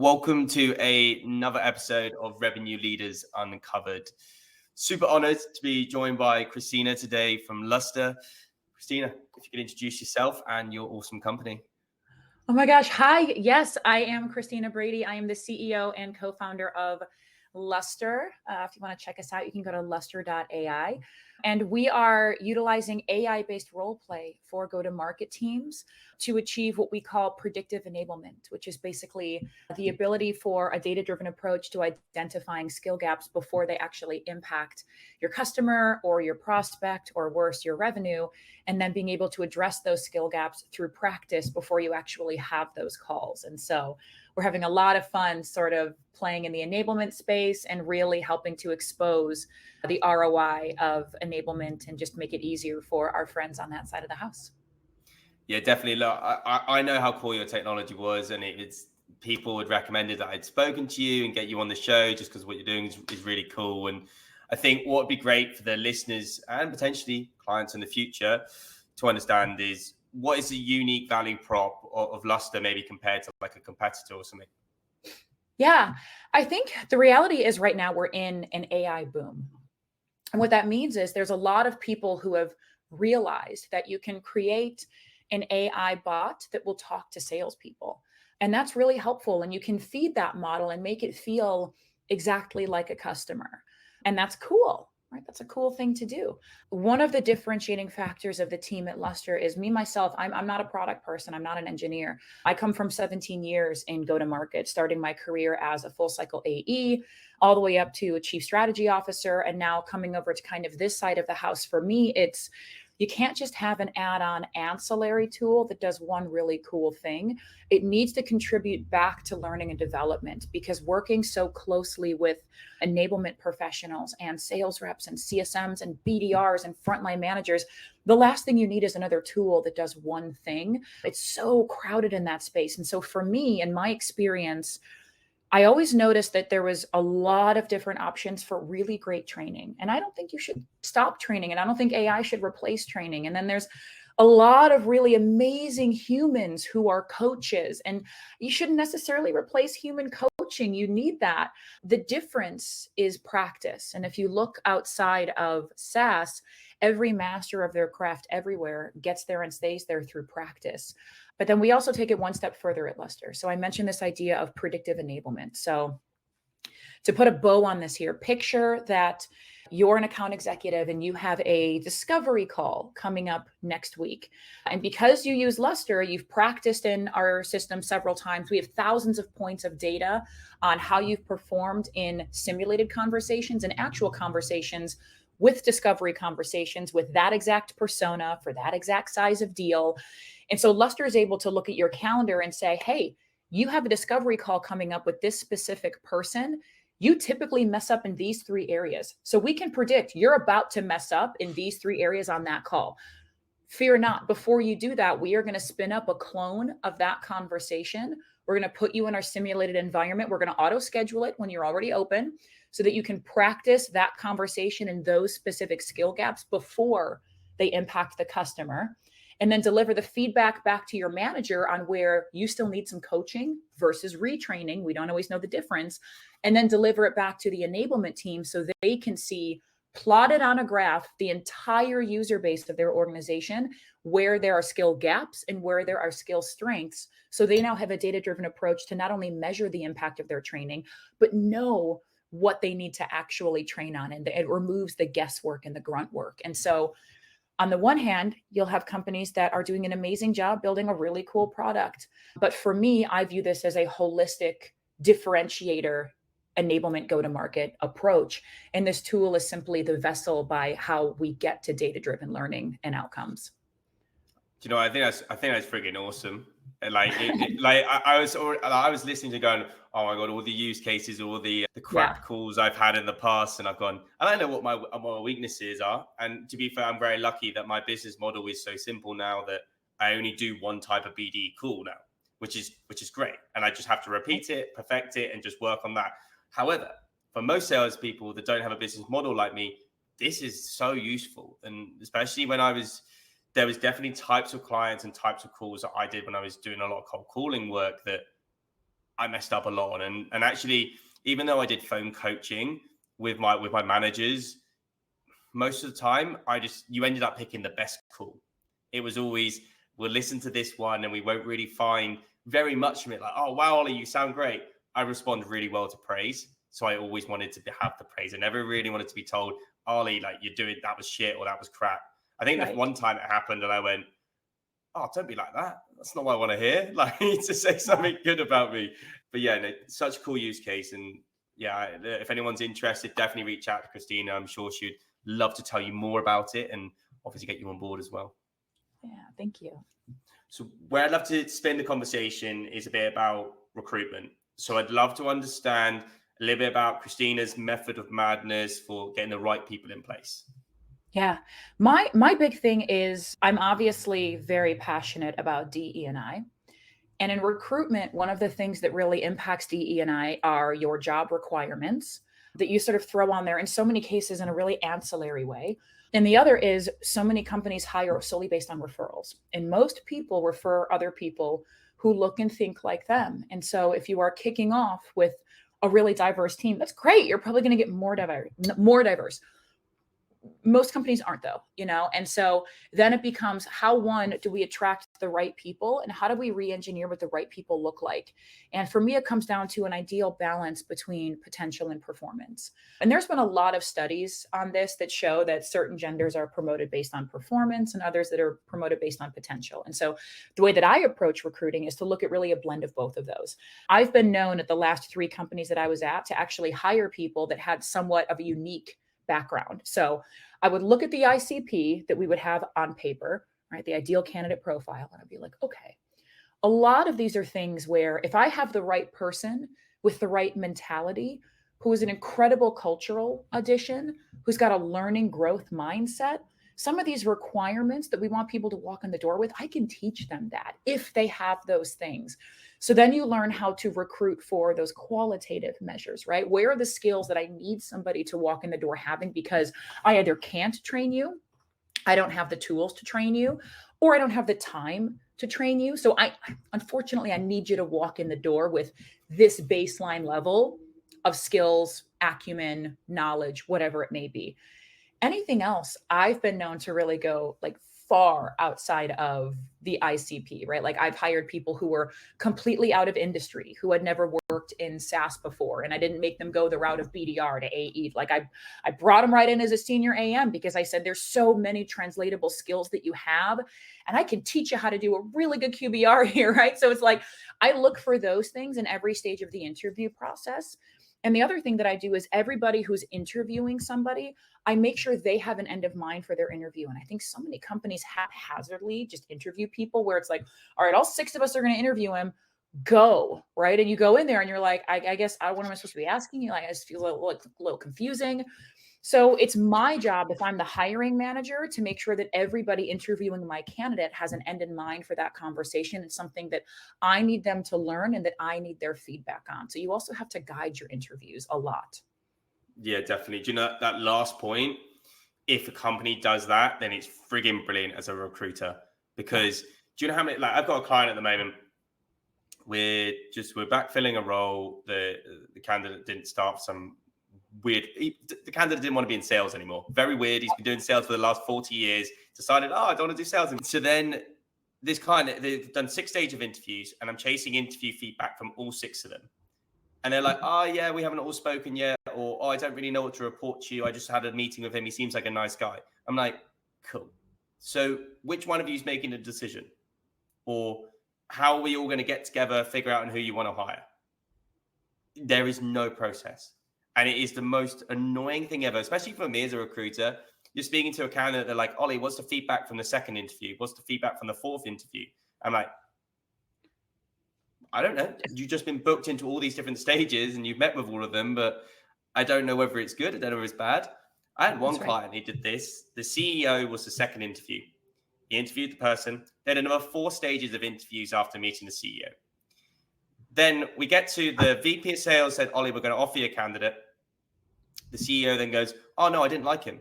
Welcome to another episode of Revenue Leaders Uncovered. Super honored to be joined by Christina today from Luster. Christina, if you could introduce yourself and your awesome company. Oh my gosh. Hi. Yes, I am Christina Brady. I am the CEO and co-founder of Luster. If you want to check us out, you can go to luster.ai. And we are utilizing AI-based role play for go-to-market teams to achieve what we call predictive enablement, which is basically the ability for a data-driven approach to identifying skill gaps before they actually impact your customer or your prospect, or worse, your revenue, and then being able to address those skill gaps through practice before you actually have those calls. And so we're having a lot of fun sort of playing in the enablement space and really helping to expose the ROI of enablement and just make it easier for our friends on that side of the house. Yeah, definitely. Look, I know how cool your technology was, and it's people had recommended that I'd spoken to you and get you on the show just because what you're doing is really cool. And I think what would be great for the listeners and potentially clients in the future to understand is what is the unique value prop of Luster maybe compared to like a competitor or something? Yeah, I think the reality is right now we're in an AI boom. And what that means is there's a lot of people who have realized that you can create an AI bot that will talk to salespeople. And that's really helpful. And you can feed that model and make it feel exactly like a customer. And that's cool, right? That's a cool thing to do. One of the differentiating factors of the team at Luster is me, myself, I'm not a product person. I'm not an engineer. I come from 17 years in go-to-market, starting my career as a full cycle AE, all the way up to a chief strategy officer. And now coming over to kind of this side of the house, for me, it's you can't just have an add-on ancillary tool that does one really cool thing. It needs to contribute back to learning and development, because working so closely with enablement professionals and sales reps and CSMs and BDRs and frontline managers, the last thing you need is another tool that does one thing. It's so crowded in that space. And so for me, in my experience, I always noticed that there was a lot of different options for really great training. And I don't think you should stop training. And I don't think AI should replace training. And then there's a lot of really amazing humans who are coaches. And you shouldn't necessarily replace human coaching. You need that. The difference is practice. And if you look outside of SaaS, every master of their craft everywhere gets there and stays there through practice. But then we also take it one step further at Luster. So I mentioned this idea of predictive enablement. So to put a bow on this here, picture that you're an account executive and you have a discovery call coming up next week. And because you use Luster, you've practiced in our system several times. We have thousands of points of data on how you've performed in simulated conversations and actual conversations with discovery conversations with that exact persona for that exact size of deal. And so Luster is able to look at your calendar and say, hey, you have a discovery call coming up with this specific person. You typically mess up in these three areas. So we can predict you're about to mess up in these three areas on that call. Fear not, before you do that, we are going to spin up a clone of that conversation. We're going to put you in our simulated environment. We're going to auto schedule it when you're already open so that you can practice that conversation and those specific skill gaps before they impact the customer. And then deliver the feedback back to your manager on where you still need some coaching versus retraining. We don't always know the difference. And then deliver it back to the enablement team so they can see plotted on a graph the entire user base of their organization, where there are skill gaps and where there are skill strengths. So they now have a data-driven approach to not only measure the impact of their training, but know what they need to actually train on. And it removes the guesswork and the grunt work. And so on the one hand, you'll have companies that are doing an amazing job building a really cool product. But for me, I view this as a holistic differentiator enablement go-to-market approach. And this tool is simply the vessel by how we get to data-driven learning and outcomes. Do you know, I think that's freaking awesome. I was listening to going, oh my God, all the use cases, all the crap calls I've had in the past. And I've gone, and I know what my weaknesses are. And to be fair, I'm very lucky that my business model is so simple now that I only do one type of BD call now, which is great. And I just have to repeat it, perfect it, and just work on that. However, for most salespeople that don't have a business model like me, this is so useful. And especially when there was definitely types of clients and types of calls that I did when I was doing a lot of cold calling work that I messed up a lot on. And actually, even though I did phone coaching with my managers, most of the time, you ended up picking the best call. It was always, we'll listen to this one and we won't really find very much from it. Like, oh, wow, Ollie, you sound great. I respond really well to praise. So I always wanted to have the praise. I never really wanted to be told, Ollie, like you're doing, that was shit or that was crap. I think that one time it happened and I went, oh, don't be like that. That's not what I want to hear. Like, you need to say something good about me. But yeah, no, such a cool use case. And yeah, if anyone's interested, definitely reach out to Christina. I'm sure she'd love to tell you more about it and obviously get you on board as well. Yeah, thank you. So where I'd love to spend the conversation is a bit about recruitment. So I'd love to understand a little bit about Christina's method of madness for getting the right people in place. Yeah. My big thing is I'm obviously very passionate about DE&I. And in recruitment, one of the things that really impacts DE&I are your job requirements that you sort of throw on there in so many cases in a really ancillary way. And the other is so many companies hire solely based on referrals. And most people refer other people who look and think like them. And so if you are kicking off with a really diverse team, that's great. You're probably going to get more diverse. Most companies aren't though, and so then it becomes how, one, do we attract the right people and how do we re-engineer what the right people look like? And for me, it comes down to an ideal balance between potential and performance. And there's been a lot of studies on this that show that certain genders are promoted based on performance and others that are promoted based on potential. And so the way that I approach recruiting is to look at really a blend of both of those. I've been known at the last 3 companies that I was at to actually hire people that had somewhat of a unique background. So I would look at the ICP that we would have on paper, right? The ideal candidate profile. And I'd be like, okay, a lot of these are things where if I have the right person with the right mentality, who is an incredible cultural addition, who's got a learning growth mindset, some of these requirements that we want people to walk in the door with, I can teach them that if they have those things. So then you learn how to recruit for those qualitative measures, right? Where are the skills that I need somebody to walk in the door having because I either can't train you, I don't have the tools to train you, or I don't have the time to train you. So unfortunately, I need you to walk in the door with this baseline level of skills, acumen, knowledge, whatever it may be. Anything else, I've been known to really go like far outside of the ICP, right? Like I've hired people who were completely out of industry, who had never worked in SaaS before. And I didn't make them go the route of BDR to AE. Like I brought them right in as a senior AM because I said, there's so many translatable skills that you have. And I can teach you how to do a really good QBR here, right? So it's like, I look for those things in every stage of the interview process. And the other thing that I do is everybody who's interviewing somebody, I make sure they have an end of mind for their interview. And I think so many companies haphazardly just interview people where it's like, all right, all 6 of us are going to interview him, go, right? And you go in there and you're like, I guess, what am I supposed to be asking you? Like, I just feel a little confusing. So it's my job, if I'm the hiring manager, to make sure that everybody interviewing my candidate has an end in mind for that conversation. It's something that I need them to learn and that I need their feedback on. So you also have to guide your interviews a lot. Yeah, definitely. Do you know that last point? If a company does that, then it's frigging brilliant as a recruiter. Because do you know how many, like I've got a client at the moment, we're backfilling a role. The candidate didn't start some weird, the candidate didn't want to be in sales anymore. Very weird. He's been doing sales for the last 40 years, decided, I don't want to do sales. So then this client, they've done 6 stages of interviews and I'm chasing interview feedback from all 6 of them. And they're like, yeah, we haven't all spoken yet. Or, I don't really know what to report to you. I just had a meeting with him. He seems like a nice guy. I'm like, cool. So which one of you is making a decision? Or how are we all going to get together, figure out who you want to hire? There is no process. And it is the most annoying thing ever, especially for me as a recruiter. You're speaking to a candidate, they're like, Ollie, what's the feedback from the 2nd interview? What's the feedback from the 4th interview? I'm like, I don't know. You've just been booked into all these different stages and you've met with all of them, but I don't know whether it's good. I don't know if it's bad. I had one client who did this. The CEO was the 2nd interview. He interviewed the person. Then another 4 stages of interviews after meeting the CEO. Then we get to the VP of sales said, Ollie, we're going to offer you a candidate. The CEO then goes, oh, no, I didn't like him.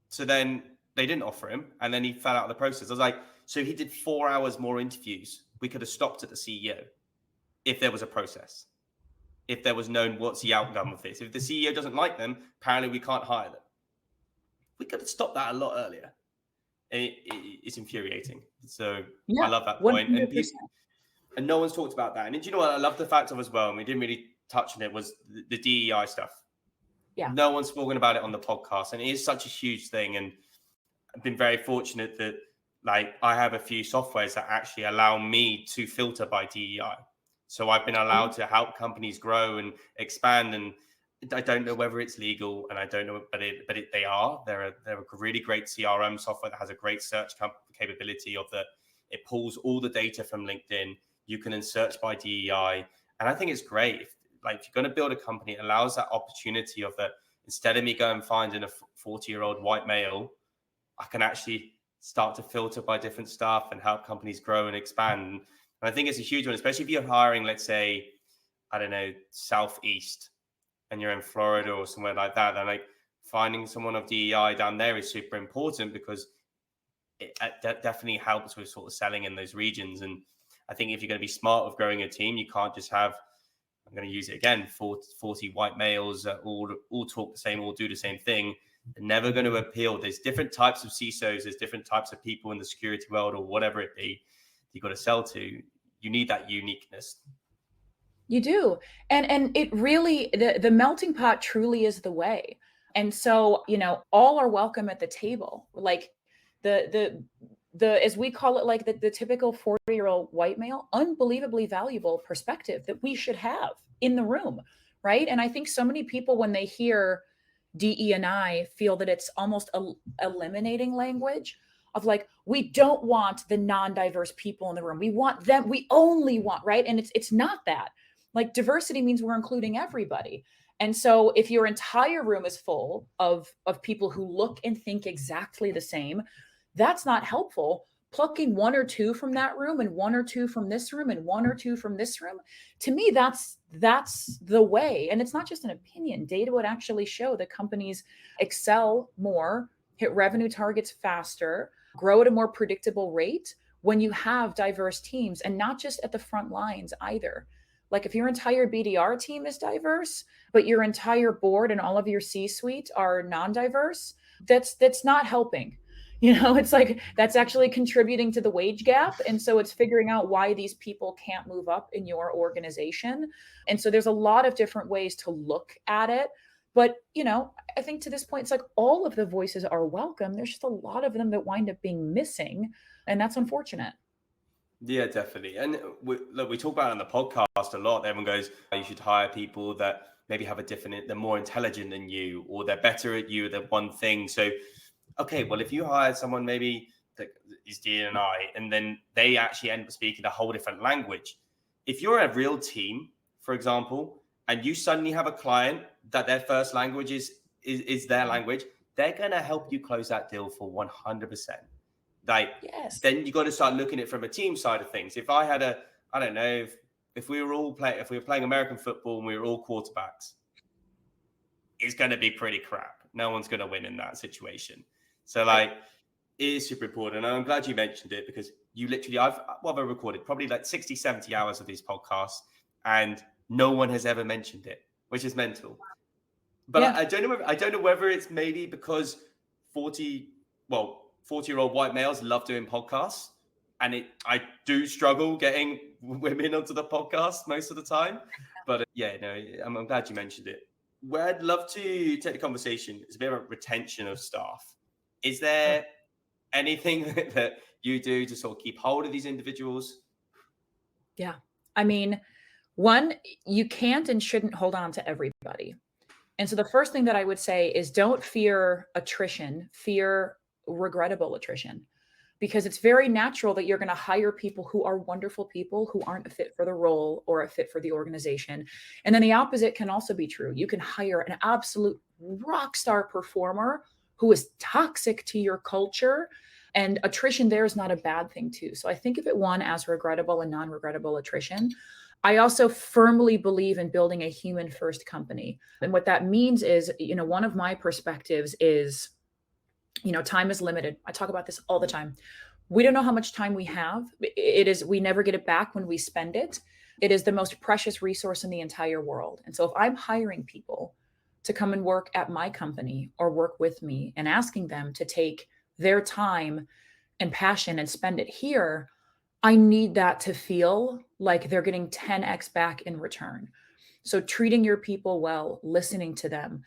So then they didn't offer him. And then he fell out of the process. I was like, so he did 4 hours more interviews. We could have stopped at the CEO. if there was a process, if there was known what's the outcome of this. If the CEO doesn't like them, apparently we can't hire them. We could have stopped that a lot earlier. It's infuriating. So I love that point. 100%. And no one's talked about that. And do you know what I love the fact of as well, and we didn't really touch on it, was the DEI stuff. Yeah. No one's spoken about it on the podcast, and it is such a huge thing. And I've been very fortunate that like I have a few softwares that actually allow me to filter by DEI. So I've been allowed to help companies grow and expand. And I don't know whether it's legal, and I don't know, but they are. They're a really great CRM software that has a great search capability of that. It pulls all the data from LinkedIn. You can then search by DEI, and I think it's great. If you're going to build a company, it allows that opportunity of that. Instead of me going finding a 40-year-old white male, I can actually start to filter by different stuff and help companies grow and expand. And I think it's a huge one, especially if you're hiring, let's say, I don't know, Southeast, and you're in Florida or somewhere like that. And like finding someone of DEI down there is super important, because it definitely helps with sort of selling in those regions. And I think if you're going to be smart with growing a team, you can't just have, I'm going to use it again, 40 white males that all talk the same, all do the same thing. They're never going to appeal. There's different types of CISOs. There's different types of people in the security world or whatever it be you've got to sell to. You need that uniqueness. You do. And it really, the melting pot truly is the way. And so, all are welcome at the table. Like the as we call it, like the typical 40-year-old white male, unbelievably valuable perspective that we should have in the room. Right. And I think so many people, when they hear DE&I, feel that it's almost eliminating language of like, we don't want the non-diverse people in the room. We want them. We only want, right. And it's not that. Like, diversity means we're including everybody. And so if your entire room is full of people who look and think exactly the same, that's not helpful. Plucking one or two from that room and one or two from this room and one or two from this room, to me, that's the way. And it's not just an opinion. Data would actually show that companies excel more, hit revenue targets faster, grow at a more predictable rate when you have diverse teams, and not just at the front lines either. Like, if your entire BDR team is diverse, but your entire board and all of your C-suite are non-diverse, that's not helping. It's like, that's actually contributing to the wage gap. And so it's figuring out why these people can't move up in your organization. And so there's a lot of different ways to look at it. But, I think to this point, it's like all of the voices are welcome. There's just a lot of them that wind up being missing. And that's unfortunate. Yeah, definitely. And we talk about it on the podcast a lot. Everyone goes, oh, you should hire people that maybe have they're more intelligent than you, or they're better at you at one thing. So, okay, well, if you hire someone maybe that is D&I, and then they actually end up speaking a whole different language. If you're a real team, for example, and you suddenly have a client that their first language is their language, they're going to help you close that deal for 100%. Yes. Then you got to start looking at it from a team side of things. If I had I don't know, if we were playing American football and we were all quarterbacks, it's going to be pretty crap. No one's going to win in that situation. So it is super important. And I'm glad you mentioned it, because you literally, I've recorded probably like 60, 70 hours of these podcasts, and no one has ever mentioned it, which is mental. But yeah. I don't know whether it's maybe because 40-year-old white males love doing podcasts, and I do struggle getting women onto the podcast most of the time. But I'm glad you mentioned it. Where I'd love to take the conversation is a bit of a retention of staff. Is there anything that you do to sort of keep hold of these individuals? Yeah. I mean, one, you can't and shouldn't hold on to everybody. And so the first thing that I would say is, don't fear attrition, fear regrettable attrition, because it's very natural that you're going to hire people who are wonderful people who aren't a fit for the role or a fit for the organization. And then the opposite can also be true. You can hire an absolute rock star performer who is toxic to your culture, and attrition there is not a bad thing too. So I think of it, one, as regrettable and non-regrettable attrition. I also firmly believe in building a human first company. And what that means is, one of my perspectives is, time is limited. I talk about this all the time. We don't know how much time we have. We never get it back when we spend it. It is the most precious resource in the entire world. And so if I'm hiring people to come and work at my company or work with me and asking them to take their time and passion and spend it here, I need that to feel like they're getting 10x back in return. So treating your people well, listening to them,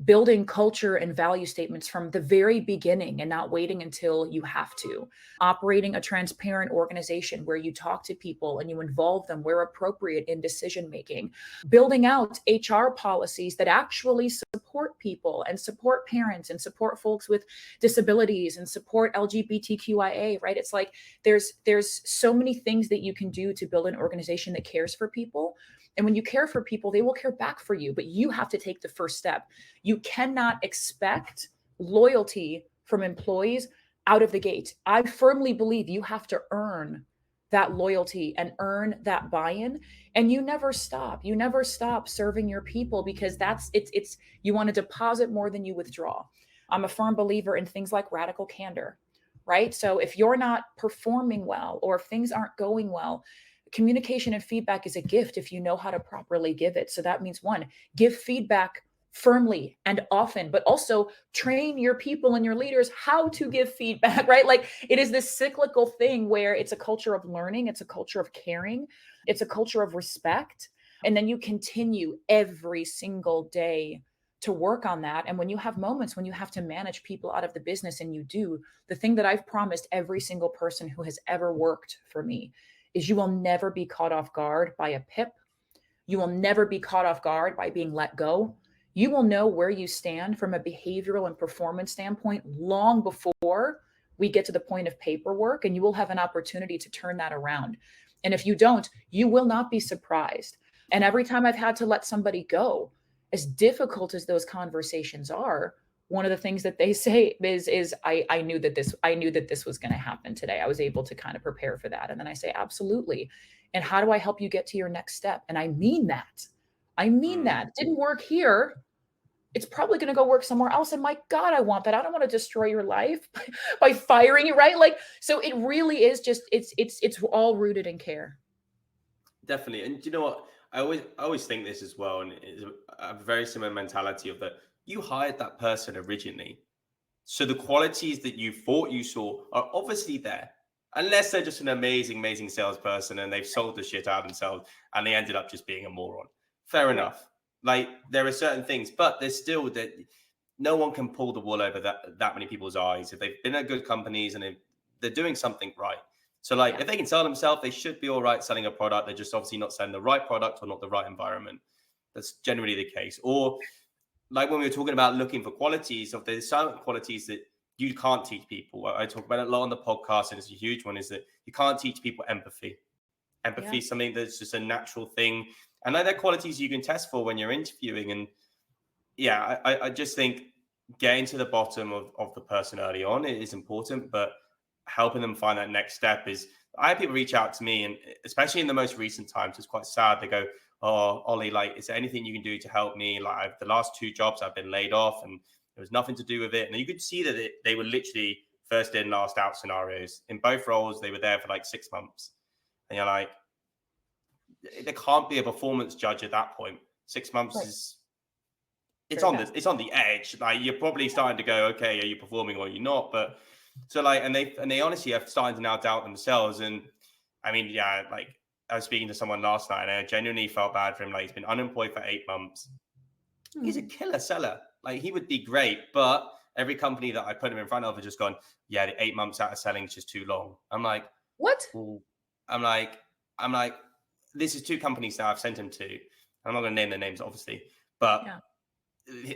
building culture and value statements from the very beginning and not waiting until you have to. Operating a transparent organization where you talk to people and you involve them where appropriate in decision making. Building out HR policies that actually support people and support parents and support folks with disabilities and support LGBTQIA, right? It's like there's so many things that you can do to build an organization that cares for people. And when you care for people, they will care back for you, but you have to take the first step. You cannot expect loyalty from employees out of the gate. I firmly believe you have to earn that loyalty and earn that buy-in. And you never stop. You never stop serving your people because it's you want to deposit more than you withdraw. I'm a firm believer in things like radical candor, right? So if you're not performing well or if things aren't going well, communication and feedback is a gift if you know how to properly give it. So that means one, give feedback firmly and often, but also train your people and your leaders how to give feedback, right? Like it is this cyclical thing where it's a culture of learning, it's a culture of caring, it's a culture of respect. And then you continue every single day to work on that. And when you have moments when you have to manage people out of the business and you do, the thing that I've promised every single person who has ever worked for me is you will never be caught off guard by a PIP. You will never be caught off guard by being let go. You will know where you stand from a behavioral and performance standpoint long before we get to the point of paperwork, and you will have an opportunity to turn that around. And if you don't, you will not be surprised. And every time I've had to let somebody go, as difficult as those conversations are, one of the things that they say is I knew that this was going to happen today. I was able to kind of prepare for that. And then I say, absolutely. And how do I help you get to your next step? And I mean that. It didn't work here. It's probably going to go work somewhere else. And my God, I want that. I don't want to destroy your life by firing you, right? Like, so it really is just, it's all rooted in care. Definitely. And you know what? I always think this as well. And it's a very similar mentality of that. You hired that person originally. So the qualities that you thought you saw are obviously there. Unless they're just an amazing, amazing salesperson and they've sold the shit out of themselves and they ended up just being a moron. Fair enough. Like there are certain things, but there's still that no one can pull the wool over that many people's eyes. If they've been at good companies and they're doing something right. So like if they can sell themselves, they should be all right selling a product. They're just obviously not selling the right product or not the right environment. That's generally the case. Or like when we were talking about looking for qualities, of there's certain qualities that you can't teach people. I talk about it a lot on the podcast, and it's a huge one, is that you can't teach people empathy. Empathy is something that's just a natural thing. And they're qualities you can test for when you're interviewing. And yeah, I just think getting to the bottom of the person early on is important, but helping them find that next step is, I have people reach out to me, and especially in the most recent times, it's quite sad. They go, oh, Ollie, like, is there anything you can do to help me? Like the last 2 jobs I've been laid off and there was nothing to do with it. And you could see that they were literally first in, last out scenarios. In both roles, they were there for like 6 months. And you're like, there can't be a performance judge at that point. 6 months is, it's on the edge. Like you're probably starting to go, okay, are you performing or are you not? But so like, and they honestly are starting to now doubt themselves. And I mean, yeah, like I was speaking to someone last night and I genuinely felt bad for him. Like he's been unemployed for 8 months. He's a killer seller. Like he would be great, but every company that I put him in front of has just gone, yeah, the 8 months out of selling is just too long. I'm like, what? Well, I'm like, this is 2 companies that I've sent him to. I'm not going to name their names, obviously, but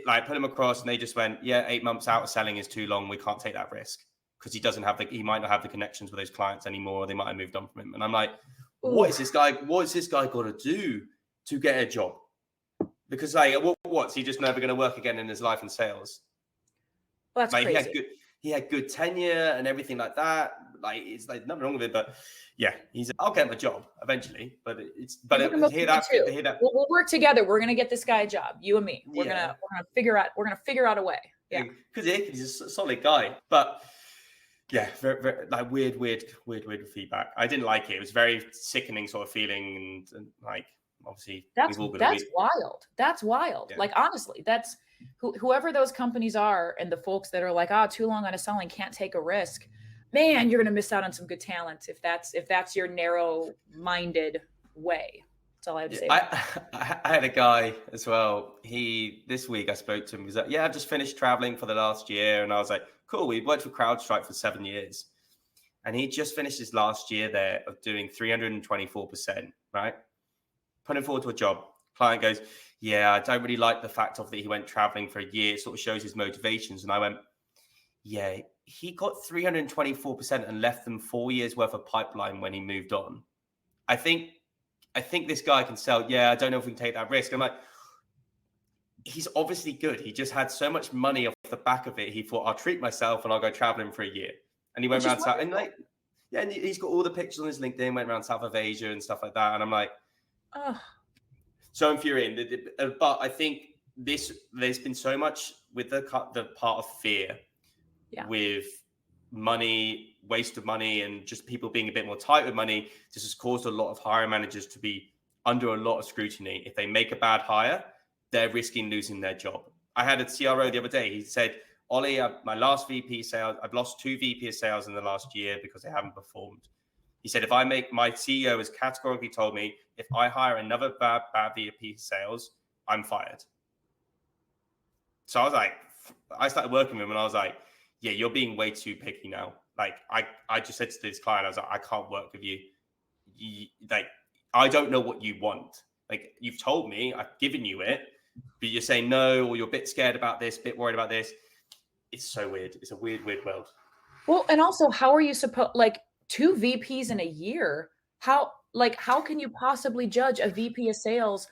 like put him across and they just went, yeah, 8 months out of selling is too long. We can't take that risk because he might not have the connections with those clients anymore. They might have moved on from him. And I'm like, what is this guy got to do to get a job? Because like, what's he just never going to work again in his life in sales? Well, that's like crazy. He had good tenure and everything like that. Like it's like nothing wrong with it, but yeah, I'll get him a job eventually. But hear that. We'll work together. We're gonna get this guy a job. You and me. We're gonna figure out a way. Yeah, because he's a solid guy. But Yeah, very, like weird feedback. I didn't like it. It was very sickening sort of feeling, and like obviously we've all got a That's week. wild. That's wild. Yeah. Like honestly, that's whoever those companies are, and the folks that are like, too long on a selling, can't take a risk. Man, you're gonna miss out on some good talent if that's your narrow-minded way. That's all I have to Yeah, say about I had a guy as well. This week I spoke to him. He was like, "Yeah, I've just finished traveling for the last year," and I was like, "Cool." We worked for CrowdStrike for 7 years, and he just finished his last year there of doing 324%. Right, putting forward to a job. Client goes, "Yeah, I don't really like the fact of that he went traveling for a year. It sort of shows his motivations." And I went, "Yeah, he got 324% and left them 4 years worth of pipeline when he moved on. I think this guy can sell. Yeah, I don't know if we can take that risk." I'm like, he's obviously good. He just had so much money off the back of it. He thought, I'll treat myself and I'll go traveling for a year. And he went which is around South, and wonderful. like, yeah, and he's got all the pictures on his LinkedIn, went around South of Asia and stuff like that. And I'm like, Oh, so infuriating. But I think there's been so much with the part of fear yeah. with money, waste of money, and just people being a bit more tight with money. This has caused a lot of hiring managers to be under a lot of scrutiny. If they make a bad hire, they're risking losing their job. I had a CRO the other day. He said, "Ollie, my last VP sales, I've lost 2 VP of sales in the last year because they haven't performed." He said, my CEO has categorically told me, if I hire another bad VP of sales, I'm fired. So I was like, I started working with him and I was like, yeah, you're being way too picky now. Like I just said to this client, I was like, I can't work with you. Like, I don't know what you want. Like, you've told me, I've given you it, but you're saying no, or you're a bit scared about this, bit worried about this. It's so weird. It's a weird world. Well, and also, how are you supposed like 2 VPs in a year? How can you possibly judge a VP of sales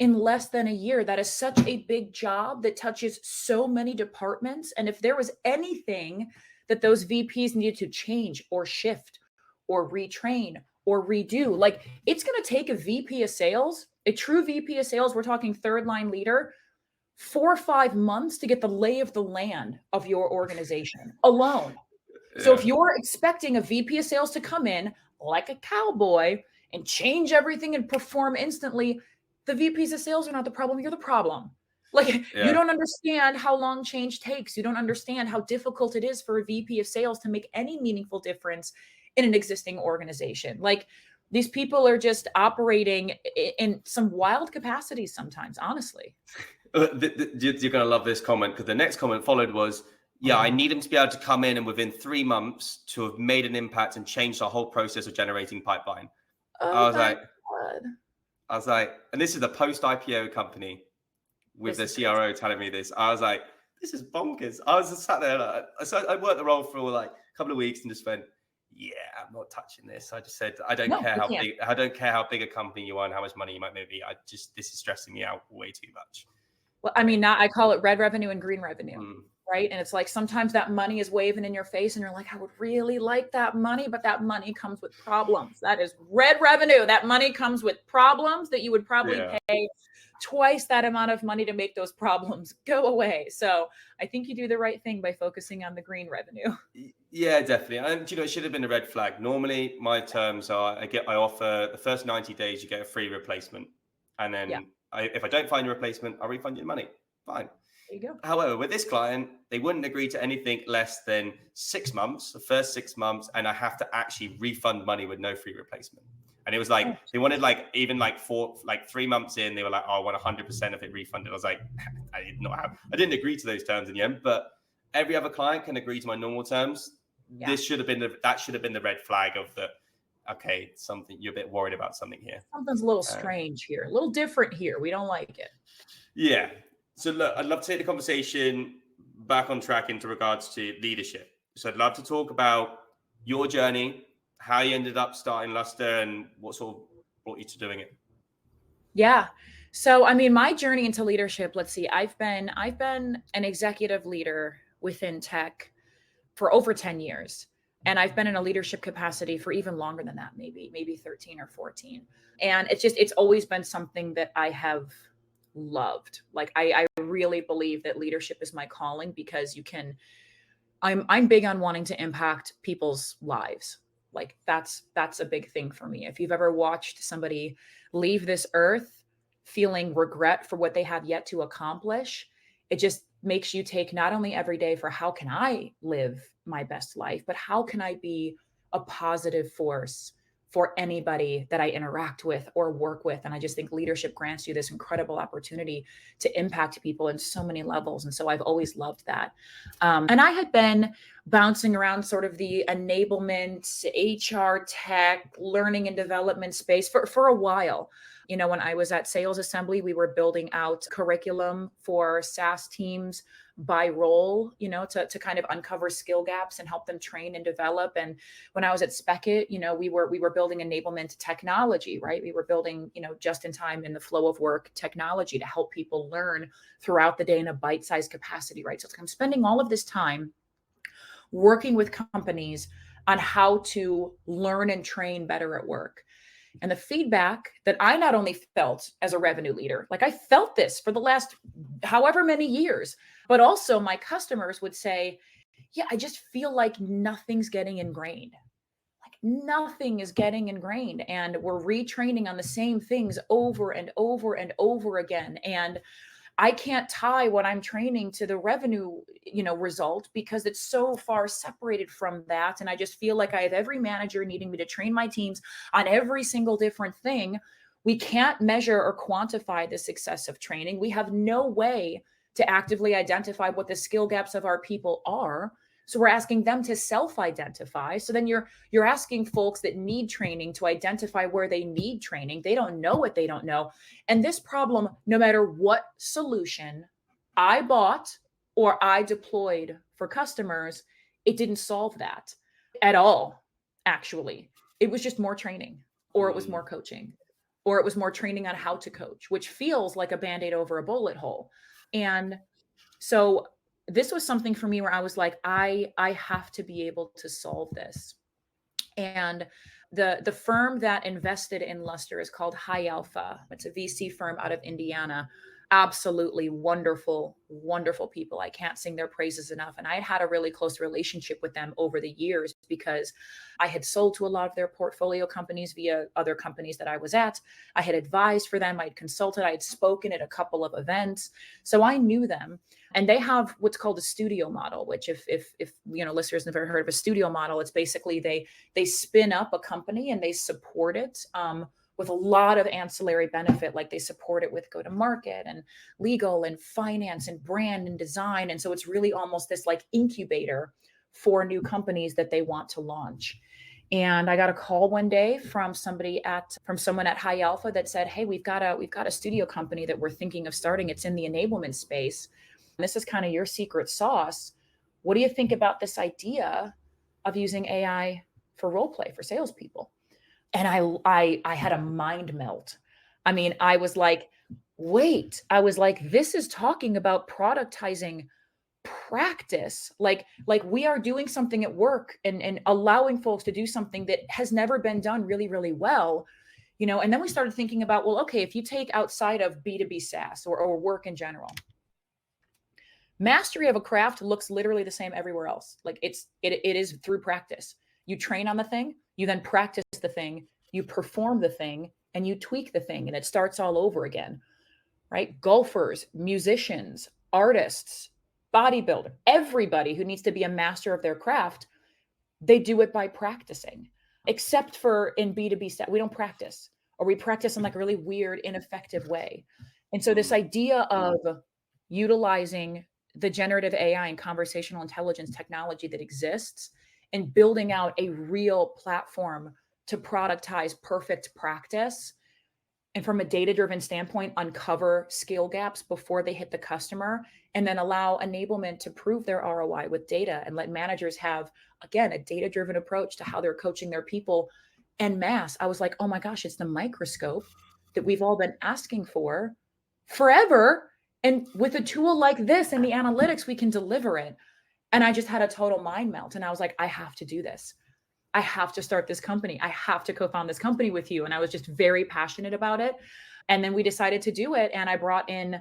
in less than a year? That is such a big job that touches so many departments. And if there was anything that those VPs needed to change or shift or retrain or redo, like it's going to take a VP of sales, a true VP of sales, we're talking third line leader, 4 or 5 months to get the lay of the land of your organization alone. So if Yeah. you're expecting a VP of sales to come in like a cowboy and change everything and perform instantly, the VPs of sales are not the problem. You're the problem. Like, you Yeah. don't understand how long change takes. You don't understand how difficult it is for a VP of sales to make any meaningful difference in an existing organization. Like, these people are just operating in some wild capacities sometimes, honestly. You're going to love this comment, because the next comment followed was, yeah, I need him to be able to come in and within 3 months to have made an impact and changed the whole process of generating pipeline. I Oh was my like, God. and this is a post IPO company with This the is crazy. CRO telling me this. I was like, this is bonkers. I was just sat there. So I worked the role for like a couple of weeks and just went, yeah, I'm not touching this. I just said, I don't No, care you how can't. big, I don't care how big a company you are and how much money you might make me. This is stressing me out way too much. Well, I mean, I call it red revenue and green revenue, Mm. right? And it's like sometimes that money is waving in your face and you're like, I would really like that money, but that money comes with problems. That is red revenue. That money comes with problems that you would probably Yeah. pay twice that amount of money to make those problems go away. So I think you do the right thing by focusing on the green revenue. Yeah, definitely. And it should have been a red flag. Normally, my terms are I offer the first 90 days, you get a free replacement. And Yeah, then if I don't find your replacement, I'll refund your money. Fine. there you go. However, with this client, they wouldn't agree to anything less than 6 months, the first 6 months, and I have to actually refund money with no free replacement. And it was like, Oh, they wanted like, even like 3 months in, they were like, oh, I want 100% of it refunded. I was like, I didn't agree to those terms in the end, but every other client can agree to my normal terms. yeah. That should have been the red flag of the, okay, something, you're a bit worried about something here. Something's a little Uh, strange here, a little different here. We don't like it. Yeah. So look, I'd love to take the conversation back on track into regards to leadership. So I'd love to talk about your journey, how you ended up starting Luster, and what sort of brought you to doing it. Yeah. So, I mean, my journey into leadership, let's see, I've been an executive leader within tech for over 10 years. And I've been in a leadership capacity for even longer than that, maybe 13 or 14. And it's always been something that I have loved. Like I really believe that leadership is my calling, because I'm big on wanting to impact people's lives. Like that's a big thing for me. If you've ever watched somebody leave this earth feeling regret for what they have yet to accomplish, it just makes you take not only every day for how can I live my best life, but how can I be a positive force for anybody that I interact with or work with. And I just think leadership grants you this incredible opportunity to impact people in so many levels. And so I've always loved that. And I had been bouncing around sort of the enablement, HR tech, learning and development space for a while. You know, when I was at Sales Assembly, we were building out curriculum for SaaS teams by role, you know, to kind of uncover skill gaps and help them train and develop. And when I was at Speckit, you know, we were building enablement technology, right? We were building, you know, just in time in the flow of work technology to help people learn throughout the day in a bite-sized capacity, right? So I'm spending all of this time working with companies on how to learn and train better at work. And the feedback that I not only felt as a revenue leader, like I felt this for the last however many years, but also my customers would say, yeah, I just feel like nothing's getting ingrained. Like nothing is getting ingrained. And we're retraining on the same things over and over and over again. And I can't tie what I'm training to the revenue, you know, result because it's so far separated from that. And I just feel like I have every manager needing me to train my teams on every single different thing. We can't measure or quantify the success of training. We have no way to actively identify what the skill gaps of our people are. So we're asking them to self-identify. So then you're asking folks that need training to identify where they need training. They don't know what they don't know. And this problem, no matter what solution I bought or I deployed for customers, it didn't solve that at all, actually. It was just more training, or it was more coaching, or it was more training on how to coach, which feels like a Band-Aid over a bullet hole. And so this was something for me where I was like, I have to be able to solve this. And the firm that invested in Luster is called High Alpha. It's a VC firm out of Indiana. Absolutely wonderful, wonderful people. I can't sing their praises enough. And I had a really close relationship with them over the years because I had sold to a lot of their portfolio companies via other companies that I was at. I had advised for them. I had consulted. I had spoken at a couple of events. So I knew them. And they have what's called a studio model, which if you know listeners have ever heard of a studio model, it's basically they spin up a company and they support it with a lot of ancillary benefit, like they support it with go-to-market and legal and finance and brand and design. And so it's really almost this like incubator for new companies that they want to launch. And I got a call one day from someone at High Alpha that said, "Hey, we've got a studio company that we're thinking of starting. It's in the enablement space. This is kind of your secret sauce. What do you think about this idea of using AI for role play for salespeople?" And I had a mind melt. I mean, I was like, wait, this is talking about productizing practice. Like we are doing something at work and allowing folks to do something that has never been done really, really well. You know, and then we started thinking about, well, okay, if you take outside of B2B SaaS or work in general, mastery of a craft looks literally the same everywhere else. Like it is through practice. You train on the thing, you then practice the thing, you perform the thing, and you tweak the thing, and it starts all over again, right? Golfers, musicians, artists, bodybuilder, everybody who needs to be a master of their craft, they do it by practicing. Except for in B2B stuff, we don't practice, or we practice in like a really weird, ineffective way. And so this idea of utilizing the generative AI and conversational intelligence technology that exists and building out a real platform to productize perfect practice and from a data-driven standpoint, uncover skill gaps before they hit the customer, and then allow enablement to prove their ROI with data and let managers have, again, a data-driven approach to how they're coaching their people en masse. I was like, oh my gosh, it's the microscope that we've all been asking for forever. And with a tool like this and the analytics, we can deliver it. And I just had a total mind melt. And I was like, I have to do this. I have to start this company. I have to co-found this company with you. And I was just very passionate about it. And then we decided to do it. And I brought in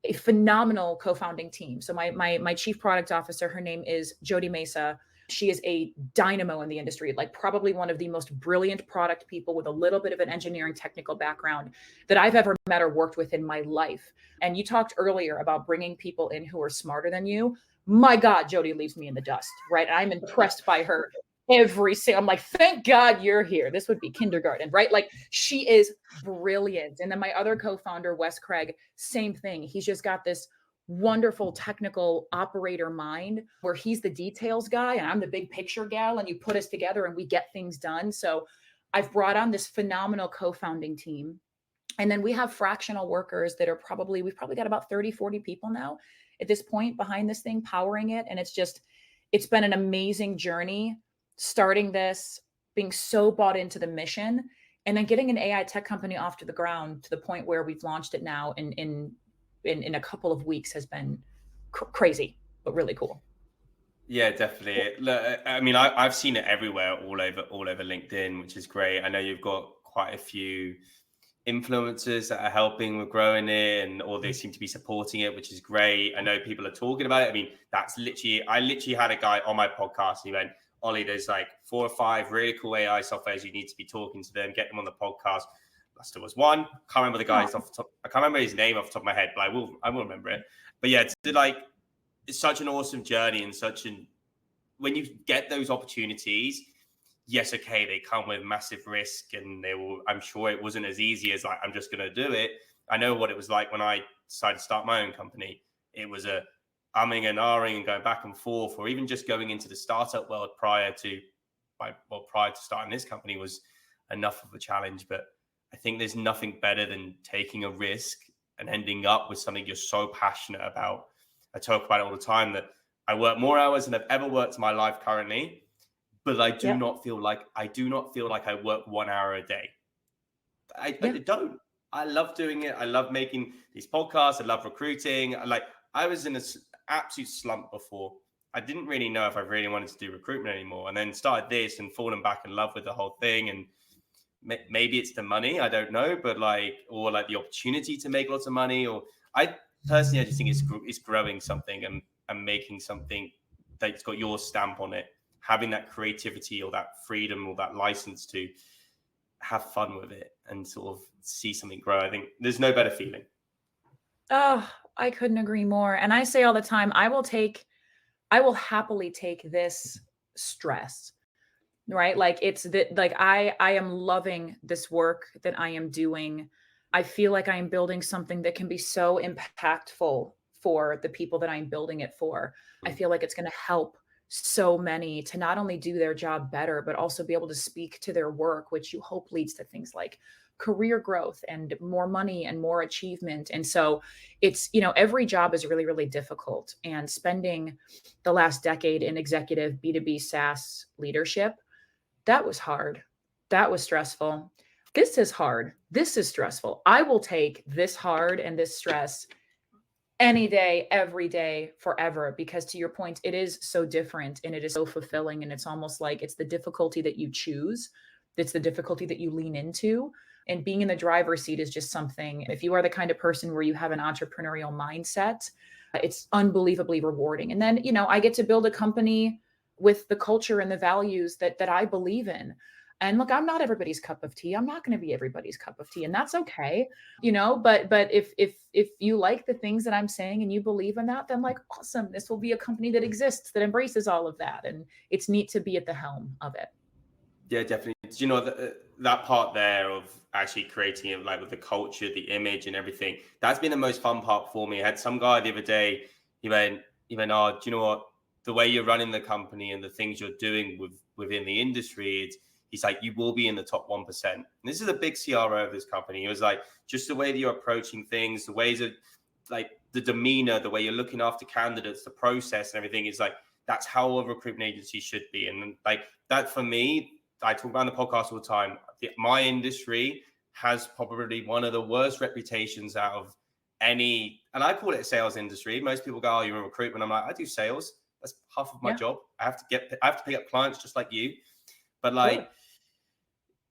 a phenomenal co-founding team. So my chief product officer, her name is Jody Mesa. She is a dynamo in the industry, like probably one of the most brilliant product people with a little bit of an engineering technical background that I've ever met or worked with in my life. And you talked earlier about bringing people in who are smarter than you. My God, Jody leaves me in the dust, right? I'm impressed by her every single, I'm like, thank God you're here. This would be kindergarten, right? Like she is brilliant. And then my other co-founder, Wes Craig, same thing. He's just got this wonderful technical operator mind where he's the details guy and I'm the big picture gal, and you put us together and we get things done. So I've brought on this phenomenal co-founding team. And then we have fractional workers that are we've probably got about 30, 40 people now at this point behind this thing, powering it. And it's been an amazing journey starting this, being so bought into the mission, and then getting an AI tech company off to the ground to the point where we've launched it now in a couple of weeks has been crazy, but really cool. Yeah, definitely. Look, I mean, I've seen it everywhere, all over LinkedIn, which is great. I know you've got quite a few influencers that are helping with growing it, and or they seem to be supporting it, which is great. I know people are talking about it. I mean, I literally had a guy on my podcast and he went, Ollie, there's like 4 or 5 really cool AI softwares. You need to be talking to them, get them on the podcast. Luster was one. Can't remember the guy's off the top. I can't remember his name off the top of my head, but I will remember it. But yeah, it's such an awesome journey, and when you get those opportunities, yes, okay, they come with massive risk, and I'm sure it wasn't as easy as like, I'm just going to do it. I know what it was like when I decided to start my own company. It was a umming and ahhing and going back and forth, or even just going into the startup world prior to starting this company was enough of a challenge. But I think there's nothing better than taking a risk and ending up with something you're so passionate about. I talk about it all the time that I work more hours than I've ever worked in my life currently, but I do not feel like I work 1 hour a day. I don't. I love doing it. I love making these podcasts. I love recruiting. I was in an absolute slump before. I didn't really know if I really wanted to do recruitment anymore, and then started this and fallen back in love with the whole thing. And maybe it's the money, I don't know, but or the opportunity to make lots of money. Or I personally, I just think it's growing something and making something that's got your stamp on it, having that creativity or that freedom or that license to have fun with it and sort of see something grow. I think there's no better feeling. Oh, I couldn't agree more. And I say all the time, I will happily take this stress, right? Like I am loving this work that I am doing. I feel like I am building something that can be so impactful for the people that I'm building it for. I feel like it's going to help so many to not only do their job better, but also be able to speak to their work, which you hope leads to things like career growth and more money and more achievement. And so it's, every job is really, really difficult. And spending the last decade in executive B2B SaaS leadership, that was hard. That was stressful. This is hard. This is stressful. I will take this hard and this stress any day, every day, forever, because to your point, it is so different and it is so fulfilling. And it's almost like it's the difficulty that you choose. It's the difficulty that you lean into. And being in the driver's seat is just something, if you are the kind of person where you have an entrepreneurial mindset, it's unbelievably rewarding. And then, I get to build a company with the culture and the values that I believe in. And look, I'm not everybody's cup of tea. I'm not going to be everybody's cup of tea, and that's okay, but if you like the things that I'm saying and you believe in that, then awesome. This will be a company that exists, that embraces all of that. And it's neat to be at the helm of it. Yeah, definitely. Do you know that part there of actually creating it, with the culture, the image and everything, that's been the most fun part for me. I had some guy the other day, he went, oh, do you know what? The way you're running the company and the things you're doing within the industry, he's like, you will be in the top 1%. And this is a big CRO of this company. He was like, just the way that you're approaching things, the ways of the demeanor, the way you're looking after candidates, the process and everything is that's how a recruitment agency should be. And that for me, I talk about on the podcast all the time. My industry has probably one of the worst reputations out of any, and I call it a sales industry. Most people go, oh, you're in recruitment. I'm like, I do sales. That's half of my job. I have to pick up clients just like you. But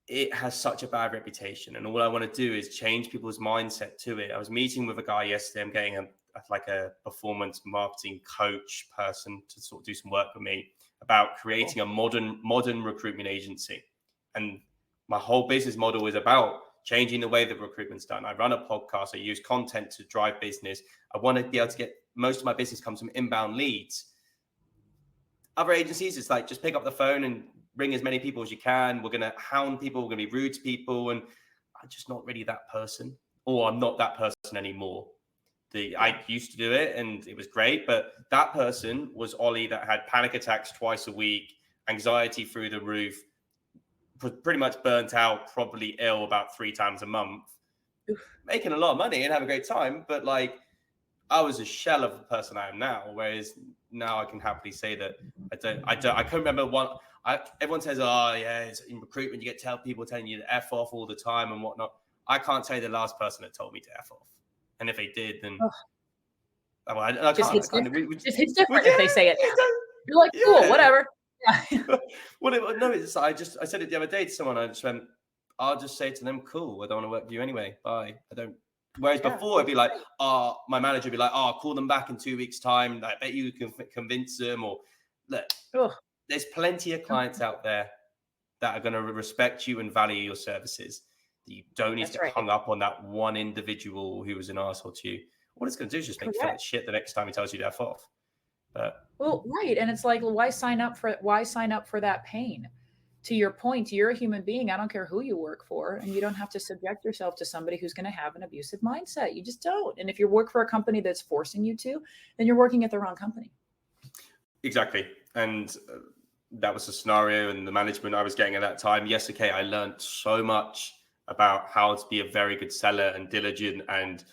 it has such a bad reputation. And all I want to do is change people's mindset to it. I was meeting with a guy yesterday. I'm getting like a performance marketing coach person to sort of do some work with me about creating a modern recruitment agency. And my whole business model is about changing the way that recruitment's done. I run a podcast. I use content to drive business. I want to be able to get most of my business comes from inbound leads. Other agencies, it's like, just pick up the phone and ring as many people as you can. We're going to hound people. We're going to be rude to people. And I'm just not really that person, or I'm not that person anymore. I used to do it and it was great, but that person was Ollie that had panic attacks twice a week, anxiety through the roof, pretty much burnt out, probably ill about 3 times a month, making a lot of money and have a great time. But like, I was a shell of the person I am now. Whereas now I can happily say that I couldn't remember one. Everyone says, oh yeah, it's in recruitment, you get people telling you to F off all the time and whatnot. I can't tell you the last person that told me to F off. And if they did, then I just hits different yeah, if they say it. You're like, cool, whatever. Yeah. I said it the other day to someone. I just went, I'll just say to them, cool, I don't want to work with you anyway. Bye. I don't. Whereas before it'd be like, my manager would be like, I'll call them back in 2 weeks' time. I bet you can convince them. Or look, there's plenty of clients out there that are going to respect you and value your services. You don't need to get hung up on that one individual who was an asshole to you. What it's going to do is just make you feel like shit the next time he tells you to F off. Right. And it's like, why sign up for that pain? To your point, you're a human being. I don't care who you work for, and you don't have to subject yourself to somebody who's going to have an abusive mindset. You just don't. And if you work for a company that's forcing you to, then you're working at the wrong company. Exactly. And that was the scenario and the management I was getting at that time. Yes, okay, I learned so much about how to be a very good seller and diligent and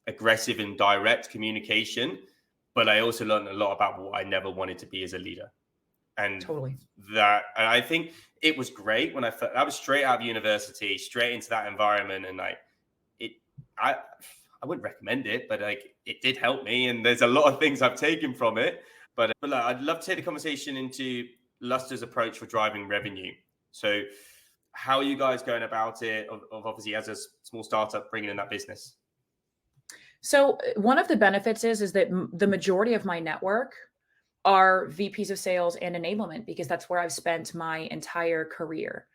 aggressive in direct communication. But I also learned a lot about what I never wanted to be as a leader. And and I think it was great when I was straight out of university, straight into that environment. And I wouldn't recommend it, but like, it did help me. And there's a lot of things I've taken from it. But look, I'd love to take the conversation into Luster's approach for driving revenue. So how are you guys going about it, of obviously as a small startup bringing in that business? So one of the benefits is that the majority of my network are VPs of sales and enablement, because that's where I've spent my entire career.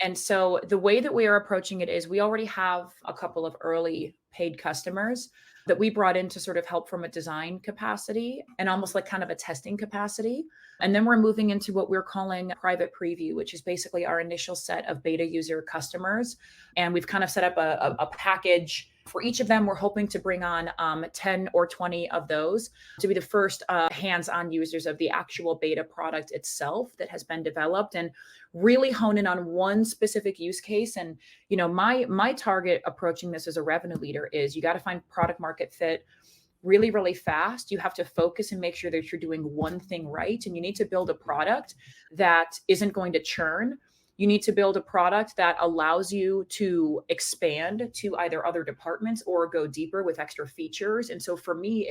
And so the way that we are approaching it is we already have a couple of early paid customers that we brought in to sort of help from a design capacity and almost like kind of a testing capacity. And then we're moving into what we're calling private preview, which is basically our initial set of beta user customers. And we've kind of set up a package for each of them. We're hoping to bring on 10 or 20 of those to be the first hands-on users of the actual beta product itself that has been developed, and really hone in on one specific use case. And, you know, my target approaching this as a revenue leader is you got to find product market fit really, really fast. You have to focus and make sure that you're doing one thing right. And you need to build a product that isn't going to churn. You need to build a product that allows you to expand to either other departments or go deeper with extra features. And so for me,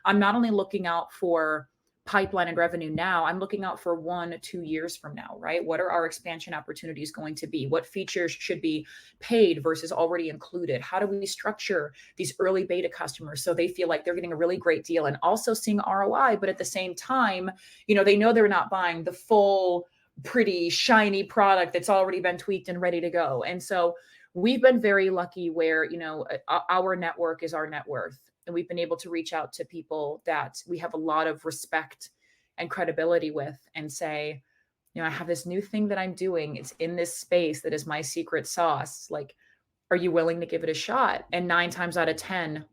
I'm not only looking out for pipeline and revenue now, I'm looking out for 1 to 2 years from now, right? What are our expansion opportunities going to be? What features should be paid versus already included? How do we structure these early beta customers so they feel like they're getting a really great deal and also seeing ROI, but at the same time, you know, they know they're not buying the full, pretty shiny product that's already been tweaked and ready to go. And so we've been very lucky where, you know, our network is our net worth. And we've been able to reach out to people that we have a lot of respect and credibility with and say, you know, I have this new thing that I'm doing. It's in this space that is my secret sauce. Like, are you willing to give it a shot? And 9 times out of 10,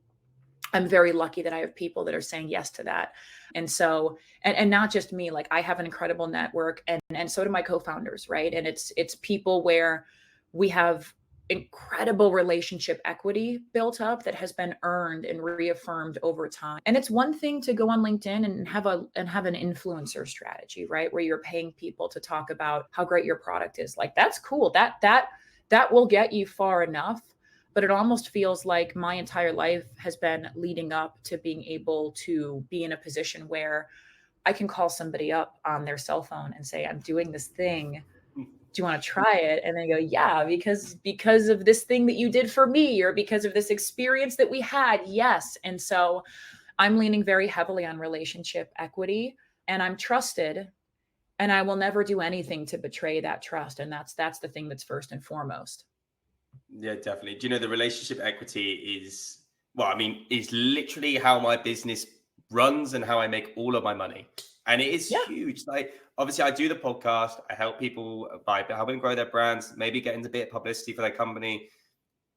I'm very lucky that I have people that are saying yes to that. And so, and not just me, like I have an incredible network, and so do my co-founders, right? And it's people where we have incredible relationship equity built up that has been earned and reaffirmed over time. And it's one thing to go on LinkedIn and have an influencer strategy, right? Where you're paying people to talk about how great your product is. Like, that's cool. That will get you far enough. But it almost feels like my entire life has been leading up to being able to be in a position where I can call somebody up on their cell phone and say, I'm doing this thing. do you want to try it? And they go, yeah, because of this thing that you did for me, or because of this experience that we had. Yes. And so I'm leaning very heavily on relationship equity, and I'm trusted, and I will never do anything to betray that trust. And that's the thing that's first and foremost. Yeah, definitely. Do you know the relationship equity is, well, I mean, is literally how my business runs and how I make all of my money. And it is Yeah. huge. Like, obviously, I do the podcast. I help people by helping grow their brands, maybe get into a bit of publicity for their company.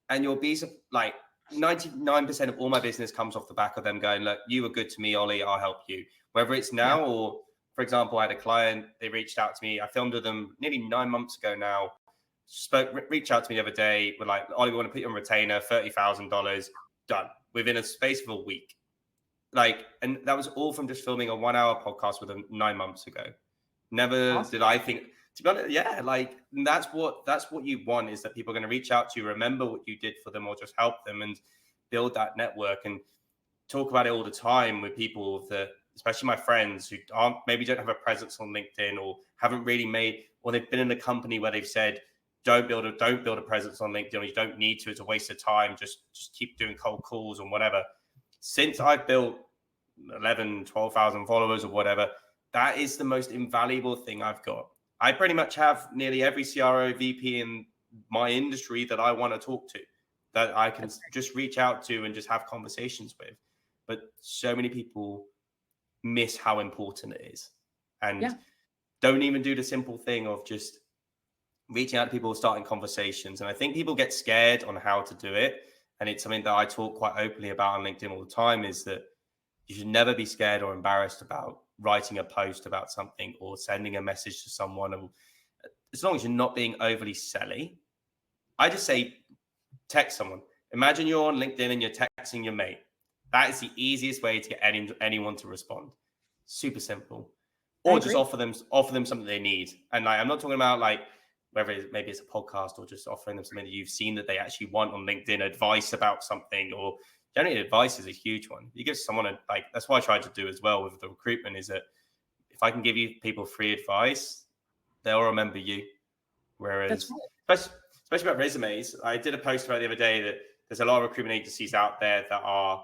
And you'll be like 99% of all my business comes off the back of them going, look, you were good to me, Ollie, I'll help you. Whether it's Yeah. now or, for example, I had a client, they reached out to me. I filmed with them nearly 9 months ago now. Reached out to me the other day. We're like, Ollie, we want to put you on retainer, $30,000, done within a space of a week. Like, and that was all from just filming a 1 hour podcast with them 9 months ago. Never Awesome. did I think, to be honest, yeah, like that's what you want, is that people are going to reach out to you, remember what you did for them, or just help them and build that network. And talk about it all the time with people that, especially my friends who aren't, maybe don't have a presence on LinkedIn, or haven't really made, or they've been in a company where they've said, don't build a presence on LinkedIn. You don't need to. It's a waste of time. Just keep doing cold calls and whatever. Since I've built 11, 12,000 followers or whatever, that is the most invaluable thing I've got. I pretty much have nearly every CRO VP in my industry that I want to talk to, that I can just reach out to and just have conversations with. But so many people miss how important it is, and don't even do the simple thing of just reaching out to people, starting conversations. And I think people get scared on how to do it. And it's something that I talk quite openly about on LinkedIn all the time, is that you should never be scared or embarrassed about writing a post about something or sending a message to someone. And as long as you're not being overly selly, I just say text someone. Imagine you're on LinkedIn and you're texting your mate. That is the easiest way to get anyone to respond. Super simple. Or just offer them something they need. And like, I'm not talking about like whether maybe it's a podcast, or just offering them something that you've seen that they actually want on LinkedIn, advice about something, or generally advice is a huge one. You give someone that's what I try to do as well with the recruitment, is that if I can give you people free advice, they'll remember you. Whereas, especially about resumes, I did a post about the other day that there's a lot of recruitment agencies out there that are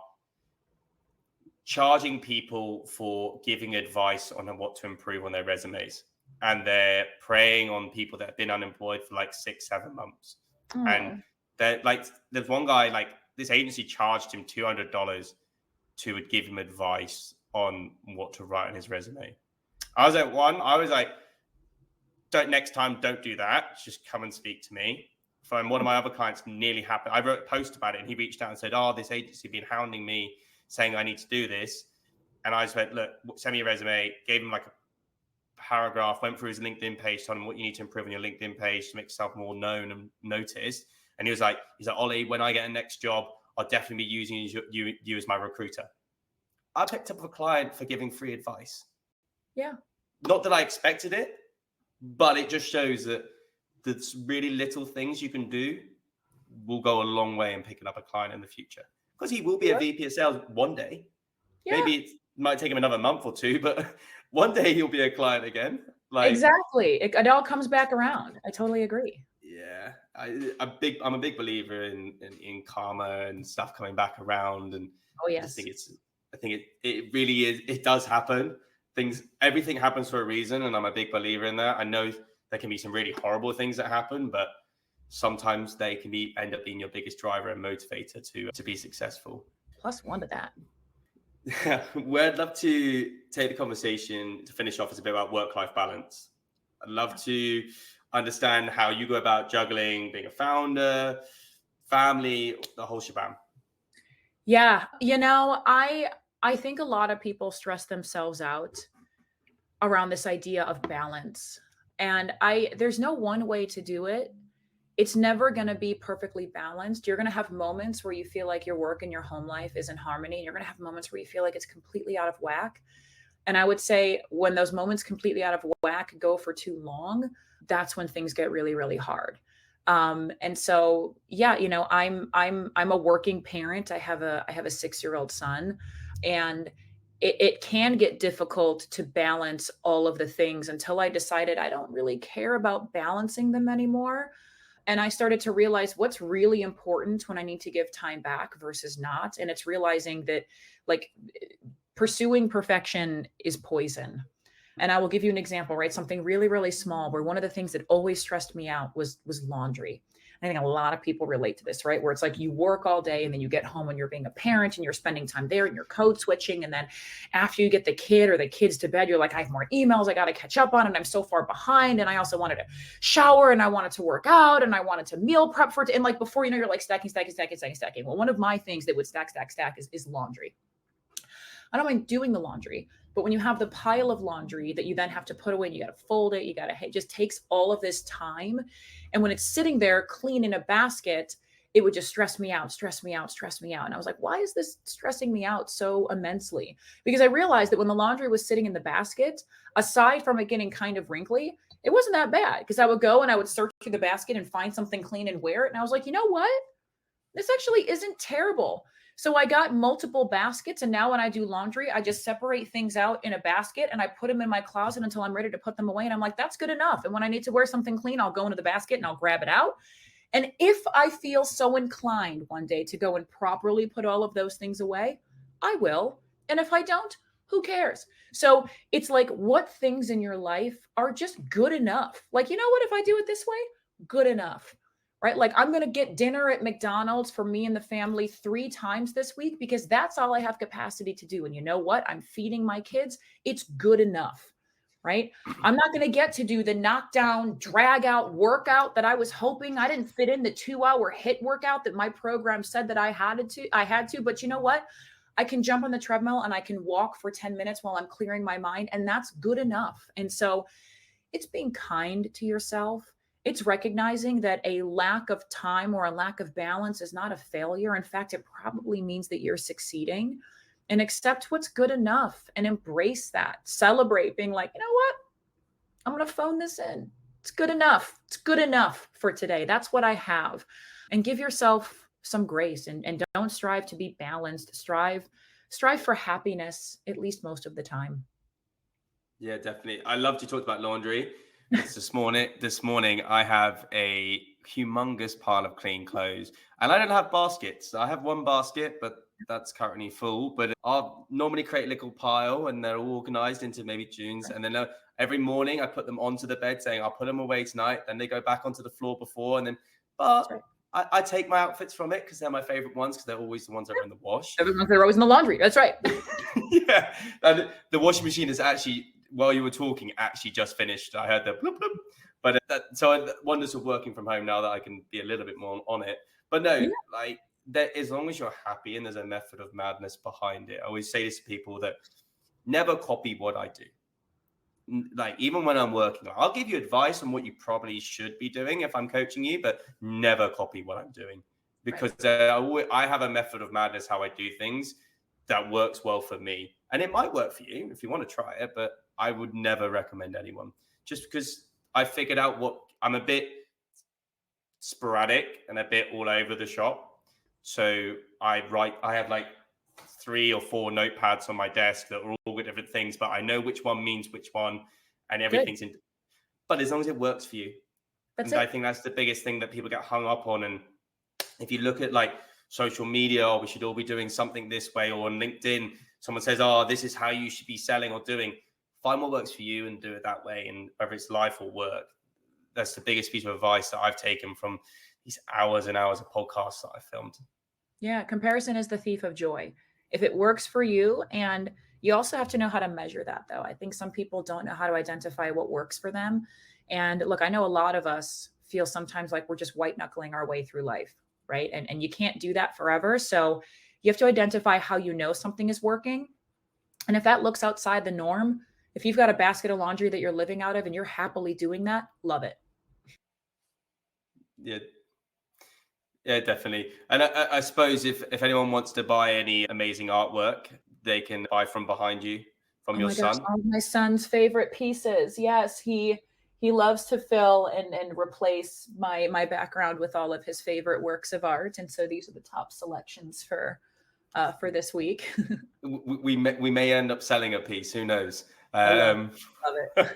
charging people for giving advice on what to improve on their resumes. And they're preying on people that have been unemployed for like 6-7 months. And they're like, there's one guy, like this agency charged him $200 to give him advice on what to write on his resume. I was like, next time, don't do that. Just come and speak to me. From one of my other clients nearly happened. I wrote a post about it, and he reached out and said, this agency been hounding me saying I need to do this. And I just went, look, send me your resume, gave him like a paragraph, went through his LinkedIn page, told him what you need to improve on your LinkedIn page to make yourself more known and noticed. And he was like, Ollie, when I get a next job, I'll definitely be using you as my recruiter. I picked up a client for giving free advice. Yeah. Not that I expected it, but it just shows that the really little things you can do will go a long way in picking up a client in the future. Because he will be a VP of sales one day. Yeah. Maybe it might take him another month or two, but one day he'll be a client again. Like, exactly. It all comes back around. I totally agree. Yeah. I'm a big believer in karma and stuff coming back around. And I think it really is. It does happen. Everything happens for a reason. And I'm a big believer in that. I know there can be some really horrible things that happen, but sometimes they can end up being your biggest driver and motivator to be successful. Plus one to that. Well, I'd love to take the conversation to finish off as a bit about work-life balance. I'd love to understand how you go about juggling being a founder, family, the whole shebang. Yeah. I think a lot of people stress themselves out around this idea of balance. And there's no one way to do it. It's never going to be perfectly balanced. You're going to have moments where you feel like your work and your home life is in harmony. You're going to have moments where you feel like it's completely out of whack. And I would say when those moments completely out of whack go for too long, that's when things get really, really hard. And so, I'm a working parent. I have a 6-year-old son, and it can get difficult to balance all of the things until I decided I don't really care about balancing them anymore. And I started to realize what's really important when I need to give time back versus not. And it's realizing that, like, pursuing perfection is poison. And I will give you an example, right? Something really, really small, where one of the things that always stressed me out was laundry. I think a lot of people relate to this, right? Where it's like you work all day and then you get home and you're being a parent and you're spending time there and you're code switching. And then after you get the kid or the kids to bed, you're like, I have more emails I got to catch up on and I'm so far behind. And I also wanted to shower and I wanted to work out and I wanted to meal prep for it. And like before you know, you're like stacking. Well, one of my things that would stack is laundry. I don't mind doing the laundry, but when you have the pile of laundry that you then have to put away, and you got to fold it, it just takes all of this time. And when it's sitting there clean in a basket, it would just stress me out. And I was like, why is this stressing me out so immensely? Because I realized that when the laundry was sitting in the basket, aside from it getting kind of wrinkly, it wasn't that bad, because I would go and I would search through the basket and find something clean and wear it. And I was like, you know what? This actually isn't terrible. So I got multiple baskets. And now when I do laundry, I just separate things out in a basket and I put them in my closet until I'm ready to put them away. And I'm like, that's good enough. And when I need to wear something clean, I'll go into the basket and I'll grab it out. And if I feel so inclined one day to go and properly put all of those things away, I will. And if I don't, who cares? So it's like, what things in your life are just good enough? Like, you know what, if I do it this way, good enough. Right? Like, I'm going to get dinner at McDonald's for me and the family 3 times this week because that's all I have capacity to do. And you know what? I'm feeding my kids. It's good enough. Right? I'm not going to get to do the knockdown, drag out workout that I was hoping. I didn't fit in the 2-hour HIIT workout that my program said that I had to, but you know what? I can jump on the treadmill and I can walk for 10 minutes while I'm clearing my mind, and that's good enough. And so it's being kind to yourself. It's recognizing that a lack of time or a lack of balance is not a failure. In fact, it probably means that you're succeeding. And accept what's good enough and embrace that. Celebrate being like, you know what? I'm going to phone this in. It's good enough. It's good enough for today. That's what I have. And give yourself some grace, and don't strive to be balanced. Strive for happiness, at least most of the time. Yeah, definitely. I loved you talked about laundry. It's this morning I have a humongous pile of clean clothes, and I don't have baskets. I have one basket, but that's currently full. But I'll normally create a little pile, and they're all organized into maybe tunes. And then every morning I put them onto the bed, saying I'll put them away tonight. Then they go back onto the floor before, and then I take my outfits from it because they're my favorite ones, because they're always the ones that are in the wash. They're always in the laundry. That's right. Yeah, and the washing machine is actually, while you were talking, actually just finished. I heard the bloop, bloop. But so wonders of working from home now that I can be a little bit more on it. But no, like, that, as long as you're happy and there's a method of madness behind it. I always say this to people, that never copy what I do. Like, even when I'm working, I'll give you advice on what you probably should be doing if I'm coaching you, but never copy what I'm doing, because I have a method of madness how I do things that works well for me. And it might work for you if you want to try it, but I would never recommend anyone, just because I figured out what I'm a bit sporadic and a bit all over the shop. So I have like 3 or 4 notepads on my desk that are all with different things, but I know which one means which one, and everything's in. But as long as it works for you, I think that's the biggest thing that people get hung up on. And if you look at like social media, we should all be doing something this way, or on LinkedIn, someone says, oh, this is how you should be selling or doing. Find what works for you and do it that way. And whether it's life or work, that's the biggest piece of advice that I've taken from these hours and hours of podcasts that I filmed. Yeah, comparison is the thief of joy. If it works for you, and you also have to know how to measure that, though. I think some people don't know how to identify what works for them. And look, I know a lot of us feel sometimes like we're just white knuckling our way through life, right? And you can't do that forever. So you have to identify how you know something is working. And if that looks outside the norm, if you've got a basket of laundry that you're living out of and you're happily doing that, love it. Yeah, definitely. And I suppose if anyone wants to buy any amazing artwork, they can buy from behind you, from your son. All of my son's favorite pieces. Yes, he loves to fill and replace my background with all of his favorite works of art. And so these are the top selections for for this week. We may end up selling a piece. Who knows? Oh yeah, love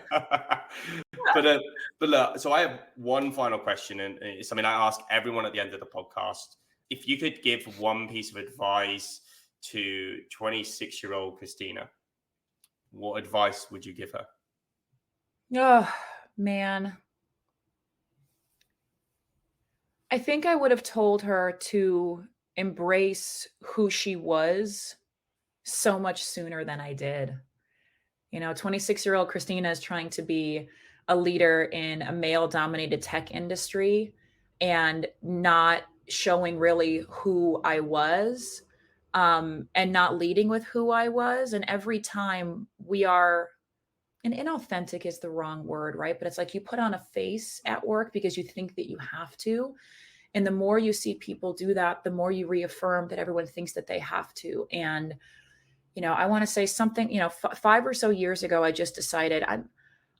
it. But look, so I have one final question, and it's something I ask everyone at the end of the podcast. If you could give one piece of advice to 26-year-old Christina, what advice would you give her? Oh man, I think I would have told her to embrace who she was so much sooner than I did. 26-year-old Christina is trying to be a leader in a male dominated tech industry and not showing really who I was, and not leading with who I was. And every time we are, and inauthentic is the wrong word, right? But it's like you put on a face at work because you think that you have to. And the more you see people do that, the more you reaffirm that everyone thinks that they have to. And I want to say something, 5 or so years ago, I just decided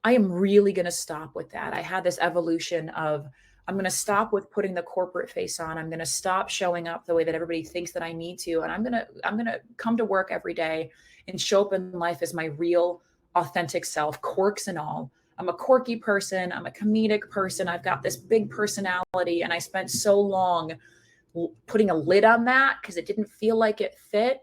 I am really going to stop with that. I had this evolution of, I'm going to stop with putting the corporate face on. I'm going to stop showing up the way that everybody thinks that I need to. And I'm going to come to work every day and show up in life as my real authentic self, quirks and all. I'm a quirky person. I'm a comedic person. I've got this big personality. And I spent so long putting a lid on that because it didn't feel like it fit.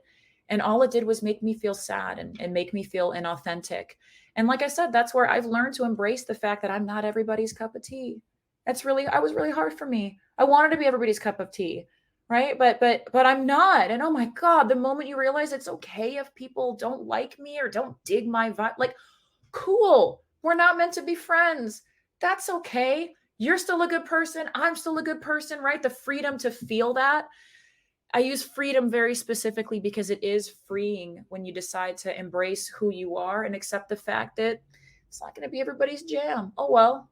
And all it did was make me feel sad and make me feel inauthentic. And like I said, that's where I've learned to embrace the fact that I'm not everybody's cup of tea. I was really hard for me. I wanted to be everybody's cup of tea, right? But I'm not. And oh my God, the moment you realize it's okay if people don't like me or don't dig my vibe, like, cool, we're not meant to be friends. That's okay. You're still a good person. I'm still a good person, right? The freedom to feel that. I use freedom very specifically because it is freeing when you decide to embrace who you are and accept the fact that it's not going to be everybody's jam. Oh, well,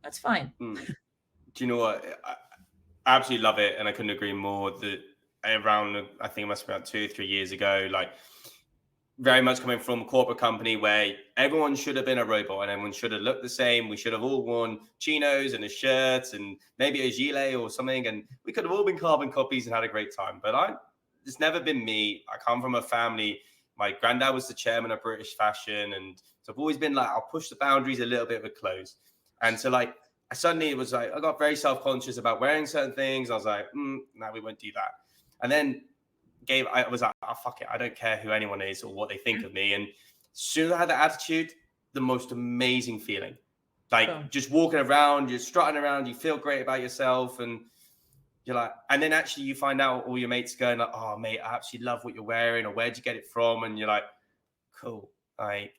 that's fine. Do you know what? I absolutely love it. And I couldn't agree more that around, I think it must be about 2 or 3 years ago, like very much coming from a corporate company where everyone should have been a robot and everyone should have looked the same. We should have all worn chinos and a shirt and maybe a gilet or something. And we could have all been carbon copies and had a great time. But it's never been me. I come from a family. My granddad was the chairman of British fashion. And so I've always been like, I'll push the boundaries a little bit with clothes. And so like, suddenly it was like, I got very self-conscious about wearing certain things. I was like, no, we won't do that. And then I was like, oh, fuck it. I don't care who anyone is or what they think of me. And soon as I had that attitude, the most amazing feeling. Like just walking around, you're strutting around, you feel great about yourself. And you're like, and then actually you find out all your mates going like, oh, mate, I actually love what you're wearing, or where'd you get it from? And you're like, cool. Like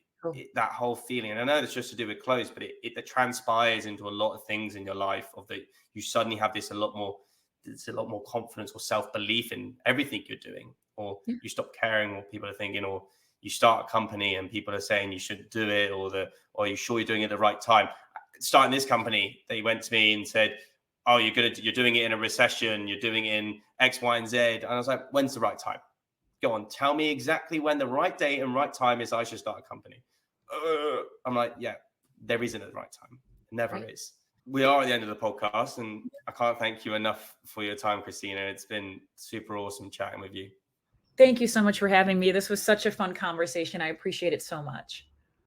that whole feeling. And I know it's just to do with clothes, but it transpires into a lot of things in your life of that you suddenly have this a lot more confidence or self-belief in everything you're doing, or you stop caring what people are thinking, or you start a company and people are saying you shouldn't do it, or are you sure you're doing it at the right time? Starting this company, they went to me and said, oh, you're doing it in a recession, you're doing it in X, Y, and Z. And I was like, when's the right time? Go on, tell me exactly when the right date and right time is I should start a company. I'm like, yeah, there isn't a right time. It never is. We are at the end of the podcast, and I can't thank you enough for your time, Christina. It's been super awesome chatting with you. Thank you so much for having me. This was such a fun conversation. I appreciate it so much.